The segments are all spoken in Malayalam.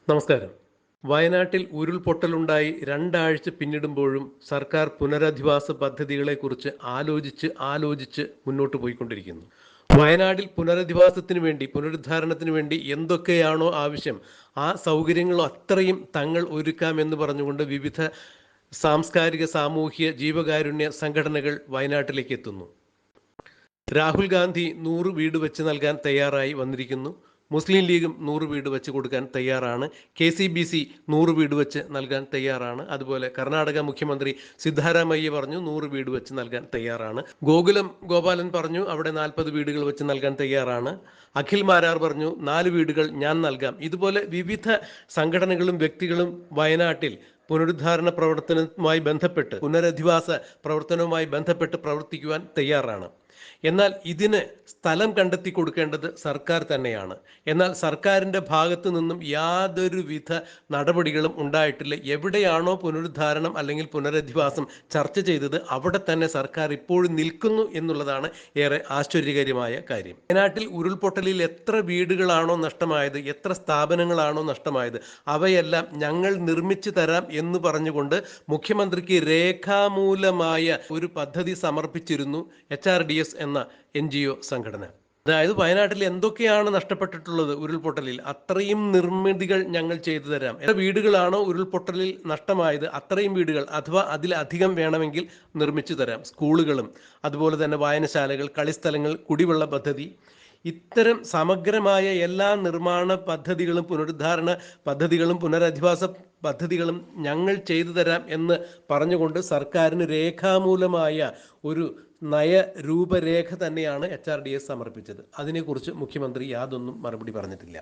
നമസ്കാരം. വയനാട്ടിൽ ഉരുൾപൊട്ടലുണ്ടായി 2 ആഴ്ച പിന്നിടുമ്പോഴും സർക്കാർ പുനരധിവാസ പദ്ധതികളെക്കുറിച്ച് ആലോചിച്ച് മുന്നോട്ട് പോയിക്കൊണ്ടിരിക്കുന്നു. വയനാട്ടിൽ പുനരധിവാസത്തിന് വേണ്ടി, പുനരുദ്ധാരണത്തിന് വേണ്ടി എന്തൊക്കെയാണോ ആവശ്യം, ആ സൗകര്യങ്ങൾ അത്രയും തങ്ങൾ ഒരുക്കാമെന്ന് പറഞ്ഞുകൊണ്ട് വിവിധ സാംസ്കാരിക, സാമൂഹ്യ, ജീവകാരുണ്യ സംഘടനകൾ വയനാട്ടിലേക്ക് എത്തുന്നു. രാഹുൽ ഗാന്ധി 100 വീട് വെച്ച് നൽകാൻ തയ്യാറായി വന്നിരിക്കുന്നു. മുസ്ലിം ലീഗും 100 വീട് വെച്ച് കൊടുക്കാൻ തയ്യാറാണ്. KCBC 100 വീട് വെച്ച് നൽകാൻ തയ്യാറാണ്. അതുപോലെ കർണാടക മുഖ്യമന്ത്രി സിദ്ധാരാമയ്യ പറഞ്ഞു 100 വീട് വെച്ച് നൽകാൻ തയ്യാറാണ്. ഗോകുലം ഗോപാലൻ പറഞ്ഞു അവിടെ 40 വീടുകൾ വെച്ച് നൽകാൻ തയ്യാറാണ്. അഖിൽ മാരാർ പറഞ്ഞു 4 വീടുകൾ ഞാൻ നൽകാം. ഇതുപോലെ വിവിധ സംഘടനകളും വ്യക്തികളും വയനാട്ടിൽ പുനരുദ്ധാരണ പ്രവർത്തനവുമായി ബന്ധപ്പെട്ട്, പുനരധിവാസ പ്രവർത്തനവുമായി ബന്ധപ്പെട്ട് പ്രവർത്തിക്കുവാൻ തയ്യാറാണ്. എന്നാൽ ഇതിന് സ്ഥലം കണ്ടെത്തി കൊടുക്കേണ്ടത് സർക്കാർ തന്നെയാണ്. എന്നാൽ സർക്കാരിൻ്റെ ഭാഗത്തു നിന്നും യാതൊരുവിധ നടപടികളും ഉണ്ടായിട്ടില്ല. എവിടെയാണോ പുനരുദ്ധാരണം അല്ലെങ്കിൽ പുനരധിവാസം ചർച്ച ചെയ്തത് അവിടെ തന്നെ സർക്കാർ ഇപ്പോഴും നിൽക്കുന്നു എന്നുള്ളതാണ് ഏറെ ആശ്ചര്യകരമായ കാര്യം. വയനാട്ടിൽ ഉരുൾപൊട്ടലിൽ എത്ര വീടുകളാണോ നഷ്ടമായത്, എത്ര സ്ഥാപനങ്ങളാണോ നഷ്ടമായത്, അവയെല്ലാം ഞങ്ങൾ നിർമ്മിച്ചു തരാം എന്ന് പറഞ്ഞുകൊണ്ട് മുഖ്യമന്ത്രിക്ക് രേഖാമൂലമായ ഒരു പദ്ധതി സമർപ്പിച്ചിരുന്നു HRDS എന്ന NGO സംഘടന. അതായത് വയനാട്ടിൽ എന്തൊക്കെയാണ് നഷ്ടപ്പെട്ടിട്ടുള്ളത് ഉരുൾപൊട്ടലിൽ, അത്രയും നിർമ്മിതികൾ ഞങ്ങൾ ചെയ്തു തരാം. എത്ര വീടുകളാണോ ഉരുൾപൊട്ടലിൽ നഷ്ടമായത് അത്രയും വീടുകൾ അഥവാ അതിലധികം വേണമെങ്കിൽ നിർമ്മിച്ചു തരാം. സ്കൂളുകളും അതുപോലെ തന്നെ വായനശാലകൾ, കളിസ്ഥലങ്ങൾ, കുടിവെള്ള പദ്ധതി, ഇത്തരം സമഗ്രമായ എല്ലാ നിർമ്മാണ പദ്ധതികളും, പുനരുദ്ധാരണ പദ്ധതികളും, പുനരധിവാസ പദ്ധതികളും ഞങ്ങൾ ചെയ്തു തരാം എന്ന് പറഞ്ഞുകൊണ്ട് സർക്കാരിന് രേഖാമൂലമായ ഒരു നയരൂപരേഖ തന്നെയാണ് HRDS സമർപ്പിച്ചത്. അതിനെക്കുറിച്ച് മുഖ്യമന്ത്രി യാതൊന്നും മറുപടി പറഞ്ഞിട്ടില്ല.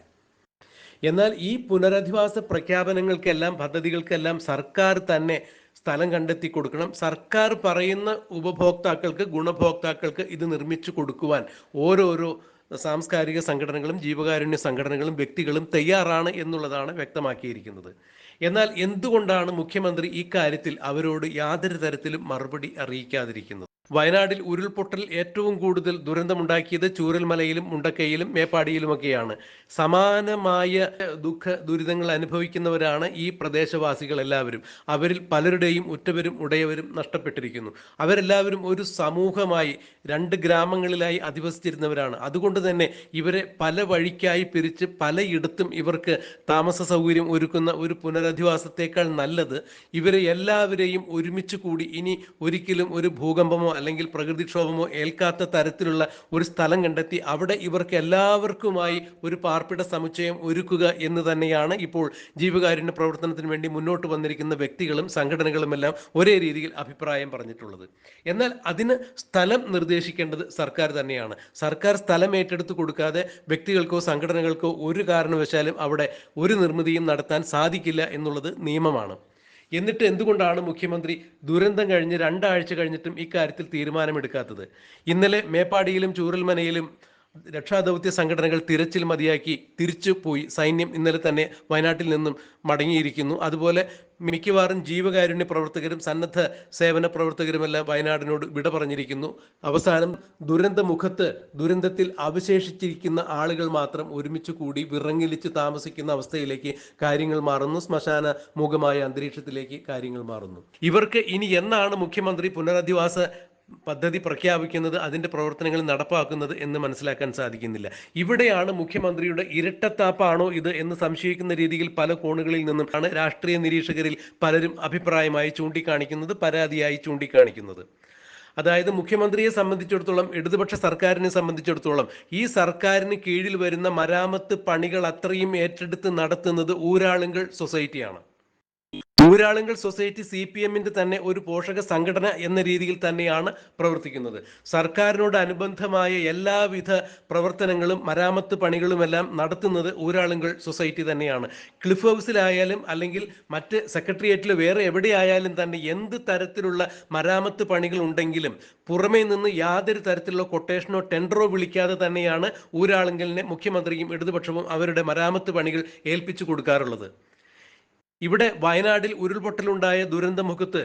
എന്നാൽ ഈ പുനരധിവാസ പ്രഖ്യാപനങ്ങൾക്കെല്ലാം, പദ്ധതികൾക്കെല്ലാം സർക്കാർ തന്നെ സ്ഥലം കണ്ടെത്തി കൊടുക്കണം. സർക്കാർ പറയുന്ന ഉപഭോക്താക്കൾക്ക്, ഗുണഭോക്താക്കൾക്ക് ഇത് നിർമ്മിച്ചു കൊടുക്കുവാൻ ഓരോരോ സാംസ്കാരിക സംഘടനകളും ജീവകാരുണ്യ സംഘടനകളും വ്യക്തികളും തയ്യാറാണ് എന്നുള്ളതാണ് വ്യക്തമാക്കിയിരിക്കുന്നത്. എന്നാൽ എന്തുകൊണ്ടാണ് മുഖ്യമന്ത്രി ഇക്കാര്യത്തിൽ അവരോട് യാതൊരു തരത്തിലും മറുപടി അറിയിക്കാതിരിക്കുന്നത്? വയനാട്ടിൽ ഉരുൾപൊട്ടൽ ഏറ്റവും കൂടുതൽ ദുരന്തമുണ്ടാക്കിയത് ചൂരൽമലയിലും മുണ്ടക്കയിലും മേപ്പാടിയിലുമൊക്കെയാണ്. സമാനമായ ദുരിതങ്ങൾ അനുഭവിക്കുന്നവരാണ് ഈ പ്രദേശവാസികൾ എല്ലാവരും. അവരിൽ പലരുടെയും ഉറ്റവരും ഉടയവരും നഷ്ടപ്പെട്ടിരിക്കുന്നു. അവരെല്ലാവരും ഒരു സമൂഹമായി 2 ഗ്രാമങ്ങളിലായി അധിവസിച്ചിരുന്നവരാണ്. അതുകൊണ്ട് തന്നെ ഇവരെ പല വഴിക്കായി പിരിച്ച് പലയിടത്തും ഇവർക്ക് താമസ സൗകര്യം ഒരുക്കുന്ന ഒരു പുനരധിവാസത്തേക്കാൾ നല്ലത് ഇവരെ എല്ലാവരെയും ഒരുമിച്ച് കൂടി ഇനി ഒരിക്കലും ഒരു ഭൂകമ്പമോ അല്ലെങ്കിൽ പ്രകൃതിക്ഷോഭമോ ഏൽക്കാത്ത തരത്തിലുള്ള ഒരു സ്ഥലം കണ്ടെത്തി അവിടെ ഇവർക്ക് എല്ലാവർക്കുമായി ഒരു പാർപ്പിട സമുച്ചയം ഒരുക്കുക എന്ന് തന്നെയാണ് ഇപ്പോൾ ജീവകാരുണ്യ പ്രവർത്തനത്തിന് വേണ്ടി മുന്നോട്ട് വന്നിരിക്കുന്ന വ്യക്തികളും സംഘടനകളുമെല്ലാം ഒരേ രീതിയിൽ അഭിപ്രായം പറഞ്ഞിട്ടുള്ളത്. എന്നാൽ അതിന് സ്ഥലം നിർദ്ദേശിക്കേണ്ടത് സർക്കാർ തന്നെയാണ്. സർക്കാർ സ്ഥലം ഏറ്റെടുത്ത് കൊടുക്കാതെ വ്യക്തികൾക്കോ സംഘടനകൾക്കോ ഒരു കാരണവശാലും അവിടെ ഒരു നിർമ്മിതിയും നടത്താൻ സാധിക്കില്ല എന്നുള്ളത് നിയമമാണ്. എന്നിട്ട് എന്തുകൊണ്ടാണ് മുഖ്യമന്ത്രി ദുരന്തം കഴിഞ്ഞ് 2 ആഴ്ച കഴിഞ്ഞിട്ടും ഇക്കാര്യത്തിൽ തീരുമാനമെടുക്കാത്തത്? ഇന്നലെ മേപ്പാടിയിലും ചൂരൽമലയിലും രക്ഷാദൗത്യ സംഘടനകൾ തിരച്ചിൽ മതിയാക്കി തിരിച്ചു പോയി. സൈന്യം ഇന്നലെ തന്നെ വയനാട്ടിൽ നിന്നും മടങ്ങിയിരിക്കുന്നു. അതുപോലെ മിക്കവാറും ജീവകാരുണ്യ പ്രവർത്തകരും സന്നദ്ധ സേവന പ്രവർത്തകരുമെല്ലാം വയനാടിനോട് വിട പറഞ്ഞിരിക്കുന്നു. അവസാനം ദുരന്തമുഖത്ത്, ദുരന്തത്തിൽ അവശേഷിച്ചിരിക്കുന്ന ആളുകൾ മാത്രം ഒരുമിച്ച് കൂടി വിറങ്ങിലിച്ച് താമസിക്കുന്ന അവസ്ഥയിലേക്ക് കാര്യങ്ങൾ മാറുന്നു. ശ്മശാന മൂകമായ അന്തരീക്ഷത്തിലേക്ക് കാര്യങ്ങൾ മാറുന്നു. ഇവർക്ക് ഇനി എന്നാണ് മുഖ്യമന്ത്രി പുനരധിവാസ പദ്ധതി പ്രഖ്യാപിക്കുന്നത്, അതിൻ്റെ പ്രവർത്തനങ്ങൾ നടപ്പാക്കുന്നത് എന്ന് മനസ്സിലാക്കാൻ സാധിക്കുന്നില്ല. ഇവിടെയാണ് മുഖ്യമന്ത്രിയുടെ ഇരട്ടത്താപ്പാണോ ഇത് എന്ന് സംശയിക്കുന്ന രീതിയിൽ പല കോണുകളിൽ നിന്നും ആണ് രാഷ്ട്രീയ നിരീക്ഷകരിൽ പലരും അഭിപ്രായമായി ചൂണ്ടിക്കാണിക്കുന്നത്, പരാതിയായി ചൂണ്ടിക്കാണിക്കുന്നത്. അതായത് മുഖ്യമന്ത്രിയെ സംബന്ധിച്ചിടത്തോളം, ഇടതുപക്ഷ സർക്കാരിനെ സംബന്ധിച്ചിടത്തോളം ഈ സർക്കാരിന് കീഴിൽ വരുന്ന മരാമത്ത് പണികൾ അത്രയും ഏറ്റെടുത്ത് നടത്തുന്നത് ഊരാളുങ്കൽ സൊസൈറ്റിയാണ്. ഊരാളുങ്കൽ സൊസൈറ്റി CPMന്റെ തന്നെ ഒരു പോഷക സംഘടന എന്ന രീതിയിൽ തന്നെയാണ് പ്രവർത്തിക്കുന്നത്. സർക്കാരിനോട് അനുബന്ധമായ എല്ലാവിധ പ്രവർത്തനങ്ങളും മരാമത്ത് പണികളുമെല്ലാം നടത്തുന്നത് ഊരാളുങ്കൽ സൊസൈറ്റി തന്നെയാണ്. ക്ലിഫ് ഹൗസിലായാലും അല്ലെങ്കിൽ മറ്റ് സെക്രട്ടേറിയറ്റിൽ വേറെ എവിടെയായാലും തന്നെ എന്ത് തരത്തിലുള്ള മരാമത്ത് പണികൾ ഉണ്ടെങ്കിലും പുറമേ നിന്ന് യാതൊരു തരത്തിലുള്ള കൊട്ടേഷനോ ടെൻഡറോ വിളിക്കാതെ തന്നെയാണ് ഊരാളുങ്കലിനെ മുഖ്യമന്ത്രിയും ഇടതുപക്ഷവും അവരുടെ മരാമത്ത് പണികൾ ഏൽപ്പിച്ചു കൊടുക്കാറുള്ളത്. ഇവിടെ വയനാട്ടിൽ ഉരുൾപൊട്ടലുണ്ടായ ദുരന്തമുഖത്ത്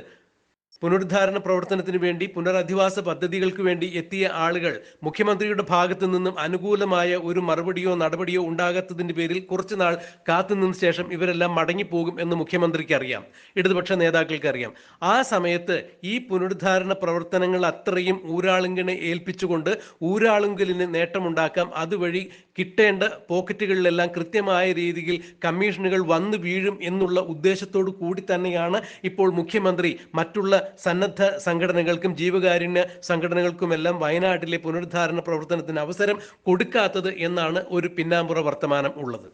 പുനരുദ്ധാരണ പ്രവർത്തനത്തിന് വേണ്ടി പുനരധിവാസ പദ്ധതികൾക്ക് വേണ്ടി എത്തിയ ആളുകൾ മുഖ്യമന്ത്രിയുടെ ഭാഗത്തു നിന്നും അനുകൂലമായ ഒരു മറുപടിയോ നടപടിയോ ഉണ്ടാകാത്തതിന്റെ പേരിൽ കുറച്ചുനാൾ കാത്തുനിന്ന ശേഷം ഇവരെല്ലാം മടങ്ങിപ്പോകും എന്ന് മുഖ്യമന്ത്രിക്ക് അറിയാം, ഇടതുപക്ഷ നേതാക്കൾക്ക് അറിയാം. ആ സമയത്ത് ഈ പുനരുദ്ധാരണ പ്രവർത്തനങ്ങൾ അത്രയും ഊരാളുങ്കലിനെ ഏൽപ്പിച്ചുകൊണ്ട് ഊരാളുങ്കലിന് നേട്ടമുണ്ടാക്കാം. അതുവഴി കിട്ടേണ്ട പോക്കറ്റുകളിലെല്ലാം കൃത്യമായ രീതിയിൽ കമ്മീഷനുകൾ വന്നു വീഴും എന്നുള്ള ഉദ്ദേശത്തോടു കൂടി തന്നെയാണ് ഇപ്പോൾ മുഖ്യമന്ത്രി മറ്റുള്ള സന്നദ്ധ സംഘടനകൾക്കും ജീവകാരുണ്യ സംഘടനകൾക്കുമെല്ലാം വയനാട്ടിലെ പുനരുദ്ധാരണ പ്രവർത്തനത്തിന് അവസരം കൊടുക്കാത്തത് എന്നാണ് ഒരു പിന്നാമ്പുറ വർത്തമാനം ഉള്ളത്.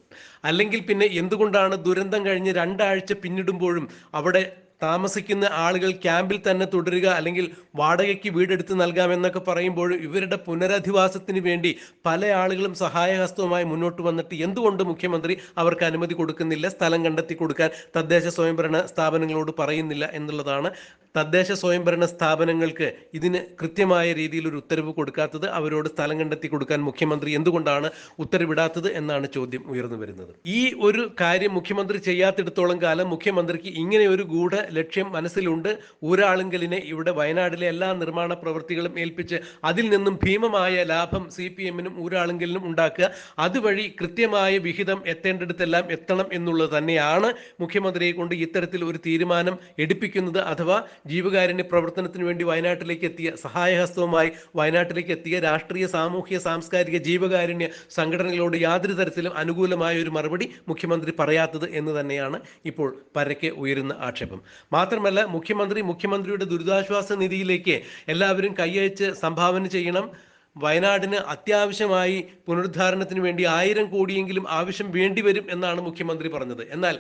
അല്ലെങ്കിൽ പിന്നെ എന്തുകൊണ്ടാണ് ദുരന്തം കഴിഞ്ഞ് 2 ആഴ്ച പിന്നിടുമ്പോഴും അവിടെ താമസിക്കുന്ന ആളുകൾ ക്യാമ്പിൽ തന്നെ തുടരുക, അല്ലെങ്കിൽ വാടകയ്ക്ക് വീടെടുത്ത് നൽകാമെന്നൊക്കെ പറയുമ്പോൾ ഇവരുടെ പുനരധിവാസത്തിന് വേണ്ടി പല ആളുകളും സഹായഹസ്തവുമായി മുന്നോട്ട് വന്നിട്ട് എന്തുകൊണ്ട് മുഖ്യമന്ത്രി അവർക്ക് അനുമതി കൊടുക്കുന്നില്ല, സ്ഥലം കണ്ടെത്തി കൊടുക്കാൻ തദ്ദേശ സ്വയംഭരണ സ്ഥാപനങ്ങളോട് പറയുന്നില്ല എന്നുള്ളതാണ്. തദ്ദേശ സ്വയംഭരണ സ്ഥാപനങ്ങൾക്ക് ഇതിന് കൃത്യമായ രീതിയിൽ ഒരു ഉത്തരവ് കൊടുക്കാത്തത്, അവരോട് സ്ഥലം കണ്ടെത്തി കൊടുക്കാൻ മുഖ്യമന്ത്രി എന്തുകൊണ്ടാണ് ഉത്തരവിടാത്തത് എന്നാണ് ചോദ്യം ഉയർന്നു വരുന്നത്. ഈ ഒരു കാര്യം മുഖ്യമന്ത്രി ചെയ്യാത്തിടത്തോളം കാലം മുഖ്യമന്ത്രിക്ക് ഇങ്ങനെ ഒരു ഗൂഢ ലക്ഷ്യം മനസ്സിലുണ്ട്. ഊരാളുങ്കലിനെ ഇവിടെ വയനാട്ടിലെ എല്ലാ നിർമ്മാണ പ്രവൃത്തികളും ഏൽപ്പിച്ച് അതിൽ നിന്നും ഭീമമായ ലാഭം CPM-നും ഊരാളുങ്കലിനും ഉണ്ടാക്കുക, അതുവഴി കൃത്യമായ വിഹിതം എത്തേണ്ടിടത്തെല്ലാം എത്തണം എന്നുള്ളത് തന്നെയാണ് മുഖ്യമന്ത്രിയെ കൊണ്ട് ഇത്തരത്തിൽ ഒരു തീരുമാനം എടുപ്പിക്കുന്നത്. അഥവാ ജീവകാരുണ്യ പ്രവർത്തനത്തിന് വേണ്ടി വയനാട്ടിലേക്ക് എത്തിയ, സഹായഹസ്തവുമായി വയനാട്ടിലേക്ക് എത്തിയ രാഷ്ട്രീയ, സാമൂഹ്യ, സാംസ്കാരിക, ജീവകാരുണ്യ സംഘടനകളോട് യാതൊരു തരത്തിലും അനുകൂലമായ ഒരു മറുപടി മുഖ്യമന്ത്രി പറയാത്തത് എന്ന് തന്നെയാണ് ഇപ്പോൾ പരക്കെ ഉയരുന്ന ആക്ഷേപം. മാത്രമല്ല മുഖ്യമന്ത്രിയുടെ ദുരിതാശ്വാസ നിധിയിലേക്ക് എല്ലാവരും കൈയച്ച് സംഭാവന ചെയ്യണം, വയനാടിന് അത്യാവശ്യമായി പുനരുദ്ധാരണത്തിന് വേണ്ടി 1000 കോടിയെങ്കിലും ആവശ്യം വേണ്ടിവരും എന്നാണ് മുഖ്യമന്ത്രി പറഞ്ഞത്. എന്നാൽ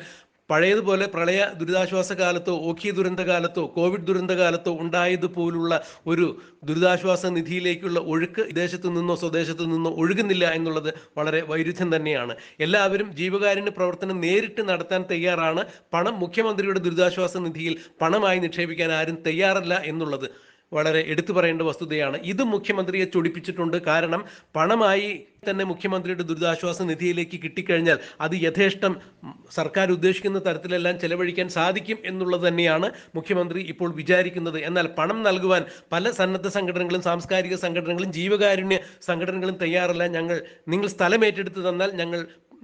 പഴയതുപോലെ പ്രളയ ദുരിതാശ്വാസ കാലത്തോ ഓഖി ദുരന്ത കാലത്തോ കോവിഡ് ദുരന്ത കാലത്തോ ഉണ്ടായതുപോലുള്ള ഒരു ദുരിതാശ്വാസ നിധിയിലേക്കുള്ള ഒഴുക്ക് വിദേശത്തു നിന്നോ സ്വദേശത്തു നിന്നോ ഒഴുകുന്നില്ല എന്നുള്ളത് വളരെ വൈരുദ്ധ്യം തന്നെയാണ്. എല്ലാവരും ജീവകാരുണ്യ പ്രവർത്തനം നേരിട്ട് നടത്താൻ തയ്യാറാണ്. പണം മുഖ്യമന്ത്രിയുടെ ദുരിതാശ്വാസ നിധിയിൽ പണമായി നിക്ഷേപിക്കാൻ ആരും തയ്യാറല്ല എന്നുള്ളത് വളരെ എടുത്തു പറയേണ്ട വസ്തുതയാണ്. ഇത് മുഖ്യമന്ത്രിയെ ചൊടിപ്പിച്ചിട്ടുണ്ട്. കാരണം പണമായി തന്നെ മുഖ്യമന്ത്രിയുടെ ദുരിതാശ്വാസ നിധിയിലേക്ക് കിട്ടിക്കഴിഞ്ഞാൽ അത് യഥേഷ്ടം സർക്കാർ ഉദ്ദേശിക്കുന്ന തരത്തിലെല്ലാം ചെലവഴിക്കാൻ സാധിക്കും എന്നുള്ളത് തന്നെയാണ് മുഖ്യമന്ത്രി ഇപ്പോൾ വിചാരിക്കുന്നത്. എന്നാൽ പണം നൽകുവാൻ പല സന്നദ്ധ സംഘടനകളും, സാംസ്കാരിക സംഘടനകളും, ജീവകാരുണ്യ സംഘടനകളും തയ്യാറല്ല. നിങ്ങൾ സ്ഥലം ഏറ്റെടുത്ത് തന്നാൽ ഞങ്ങൾ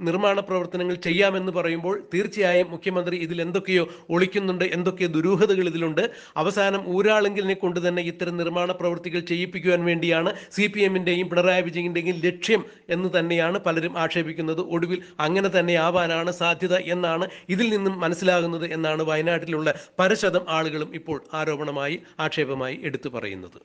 നിർമ്മാണ പ്രവർത്തനങ്ങൾ ചെയ്യാമെന്ന് പറയുമ്പോൾ തീർച്ചയായും മുഖ്യമന്ത്രി ഇതിൽ എന്തൊക്കെയോ ഒളിക്കുന്നുണ്ട്, എന്തൊക്കെയോ ദുരൂഹതകൾ ഇതിലുണ്ട്. അവസാനം ഊരാളുങ്കലിനെ കൊണ്ട് തന്നെ ഇത്തരം നിർമ്മാണ പ്രവൃത്തികൾ ചെയ്യിപ്പിക്കുവാൻ വേണ്ടിയാണ് CPM-ന്റെയും പിണറായി വിജയന്റെയും ലക്ഷ്യം എന്ന് തന്നെയാണ് പലരും ആക്ഷേപിക്കുന്നത്. ഒടുവിൽ അങ്ങനെ തന്നെ ആവാനാണ് സാധ്യത എന്നാണ് ഇതിൽ നിന്നും മനസ്സിലാകുന്നത് എന്നാണ് വയനാട്ടിലുള്ള പരശതം ആളുകളും ഇപ്പോൾ ആരോപണമായി, ആക്ഷേപമായി എടുത്തു പറയുന്നത്.